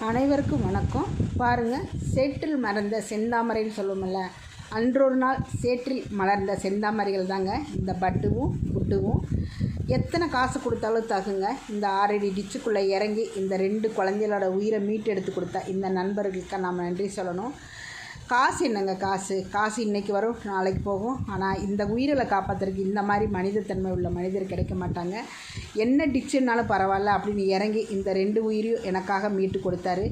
அனைவருக்கும் வணக்கம். பாருங்கள், சேற்றில் மலர்ந்த செந்தாமரைன்னு சொல்லுவோம்ல, அன்றொரு நாள் சேற்றில் மலர்ந்த செந்தாமரைகள் தாங்க இந்த பட்டுவும் புட்டுவும். எத்தனை காசு கொடுத்தாலும் தகுங்க. இந்த 6 அடி டிச்சுக்குள்ளே இறங்கி இந்த 2 குழந்தைகளோட உயிரை மீட்டு எடுத்து கொடுத்தா இந்த நண்பர்களுக்கு நாம் நன்றி சொல்லணும். காசு என்னங்க, காசு இன்றைக்கி வரும், நாளைக்கு போகும். ஆனால் இந்த உயிரில் காப்பாற்றுறதுக்கு இந்த மாதிரி மனிதத்தன்மை உள்ள மனிதர் கிடைக்க மாட்டாங்க. என்ன டிச்சுன்னாலும் பரவாயில்ல அப்படின்னு இறங்கி இந்த 2 உயிரையும் எனக்காக மீட்டு கொடுத்தாரு.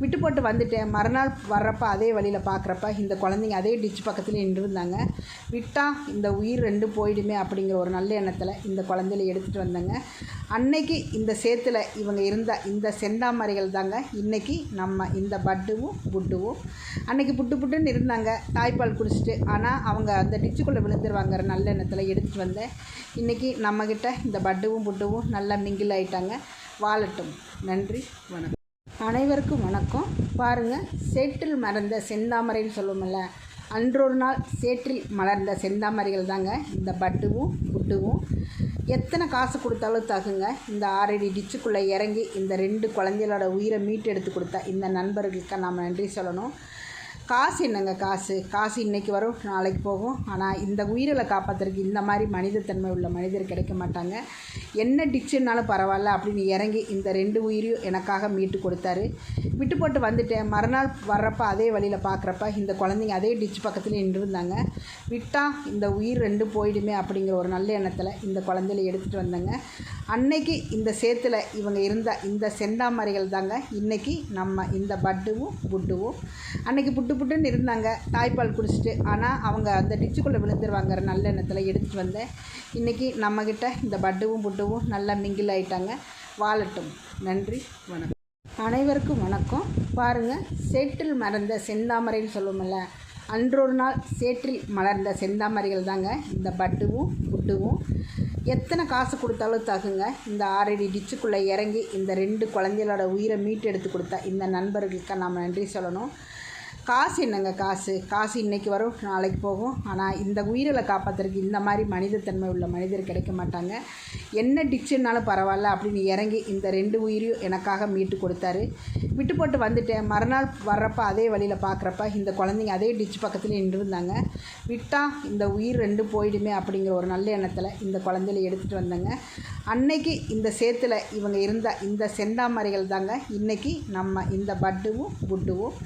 விட்டு போட்டு வந்துட்டேன். மறுநாள் வர்றப்ப அதே வழியில் பார்க்குறப்ப இந்த குழந்தைங்க அதே டிச் பக்கத்தில் நின்றுருந்தாங்க. விட்டால் இந்த உயிர் 2 போயிடுமே அப்படிங்கிற ஒரு நல்ல எண்ணத்தில் இந்த குழந்தையில எடுத்துகிட்டு வந்தாங்க. அன்னைக்கு இந்த சேத்துல இவங்க இருந்த இந்த செந்தாமரைகள் தாங்க இன்றைக்கி நம்ம இந்த பட்டுவும் புட்டுவும். அன்றைக்கி புட்டுன்னு இருந்தாங்க, தாய்ப்பால் குடிச்சிட்டு. ஆனால் அவங்க அந்த டிச்சுக்குள்ளே விழுந்துருவாங்கிற நல்ல எண்ணத்தில் எடுத்துகிட்டு வந்தேன். இன்றைக்கி நம்மக்கிட்ட இந்த பட்டுவும் புட்டுவும் நல்லா மிங்கில் ஆகிட்டாங்க. வாழட்டும். நன்றி, வணக்கம். அனைவருக்கும் வணக்கம். பாருங்கள், சேற்றில் மலர்ந்த செந்தாமரைன்னு சொல்லுவோம்ல, அன்றொரு நாள் சேற்றில் மலர்ந்த செந்தாமரைகள் தாங்க இந்த பட்டுவும் புட்டுவும். எத்தனை காசு கொடுத்தாலும் தகுங்க. இந்த 6 அடி டிச்சுக்குள்ளே இறங்கி இந்த 2 குழந்தைகளோட உயிரை மீட்டு எடுத்து கொடுத்தா இந்த நண்பர்களுக்கு நாம் நன்றி சொல்லணும். காசு என்னங்க, காசு இன்றைக்கி வரும், நாளைக்கு போகும். ஆனால் இந்த உயிரில் காப்பாற்றுறதுக்கு இந்த மாதிரி மனிதத்தன்மை உள்ள மனிதர் கிடைக்க மாட்டாங்க. என்ன டிச்சுன்னாலும் பரவாயில்ல அப்படின்னு இறங்கி இந்த 2 உயிரையும் எனக்காக மீட்டு கொடுத்தாரு. விட்டு போட்டு வந்துட்டேன். மறுநாள் வர்றப்ப அதே வழியில் பார்க்குறப்ப இந்த குழந்தைங்க அதே டிச் பக்கத்தில் நின்றுருந்தாங்க. விட்டால் இந்த உயிர் 2 போயிடுமே அப்படிங்கிற ஒரு நல்ல எண்ணத்தில் இந்த குழந்தையில எடுத்துகிட்டு வந்தாங்க. அன்னைக்கு இந்த சேத்துல இவங்க இருந்த இந்த செந்தாமரைகள் தாங்க இன்றைக்கி நம்ம இந்த பட்டுவும் புட்டுவும். அன்றைக்கி புட்டுன்னு இருந்தாங்க, தாய்ப்பால் குடிச்சிட்டு. ஆனால் அவங்க அந்த டிச்சுக்குள்ளே விழுந்துருவாங்கிற நல்ல எண்ணத்தில் எடுத்துகிட்டு வந்தேன். இன்றைக்கி நம்மக்கிட்ட இந்த பட்டுவும் புட்டுவும் நல்லா மிங்கில் ஆகிட்டாங்க. வாழட்டும். நன்றி, வணக்கம். அனைவருக்கும் வணக்கம். பாருங்கள், சேற்றில் மலர்ந்த செந்தாமரைன்னு சொல்லுவோம்ல, அன்றொரு நாள் சேற்றில் மலர்ந்த செந்தாமரைகள் தாங்க இந்த பட்டுவும் புட்டுவும். எத்தனை காசு கொடுத்தாலும் தகுங்க. இந்த 6 அடி டிச்சுக்குள்ளே இறங்கி இந்த 2 குழந்தைகளோட உயிரை மீட்டு எடுத்து கொடுத்தா இந்த நண்பர்களுக்கு நாம் நன்றி சொல்லணும். காசு என்னங்க, காசு இன்றைக்கி வரும், நாளைக்கு போகும். ஆனால் இந்த உயிரில் காப்பாற்றுறதுக்கு இந்த மாதிரி மனிதத்தன்மை உள்ள மனிதர் கிடைக்க மாட்டாங்க. என்ன டிச்சுன்னாலும் பரவாயில்ல அப்படின்னு இறங்கி இந்த 2 உயிரையும் எனக்காக மீட்டு கொடுத்தாரு. விட்டு போட்டு வந்துட்டேன். மறுநாள் வர்றப்ப அதே வழியில் பார்க்குறப்ப இந்த குழந்தைங்க அதே டிச் பக்கத்தில் நின்றுருந்தாங்க. விட்டால் இந்த உயிர் 2 போயிடுமே அப்படிங்கிற ஒரு நல்ல எண்ணத்தில் இந்த குழந்தையில எடுத்துகிட்டு வந்தாங்க. அன்னைக்கு இந்த சேத்துல இவங்க இருந்த இந்த செந்தாமரைகள் தாங்க இன்றைக்கி நம்ம இந்த பட்டுவும் புட்டுவும்.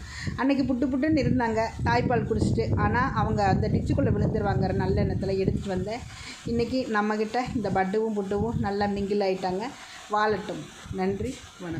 அன்றைக்கி புட்டுன்னு இருந்தாங்க, தாய்ப்பால் குடிச்சிட்டு. ஆனால் அவங்க அந்த டிச்சுக்குள்ளே விழுந்துருவாங்கிற நல்ல எண்ணத்தில் எடுத்துகிட்டு வந்தேன். இன்றைக்கி நம்மக்கிட்ட இந்த பட்டுவும் புட்டுவும் நல்லா மிங்கில் ஆகிட்டாங்க. வாழட்டும். நன்றி, வணக்கம்.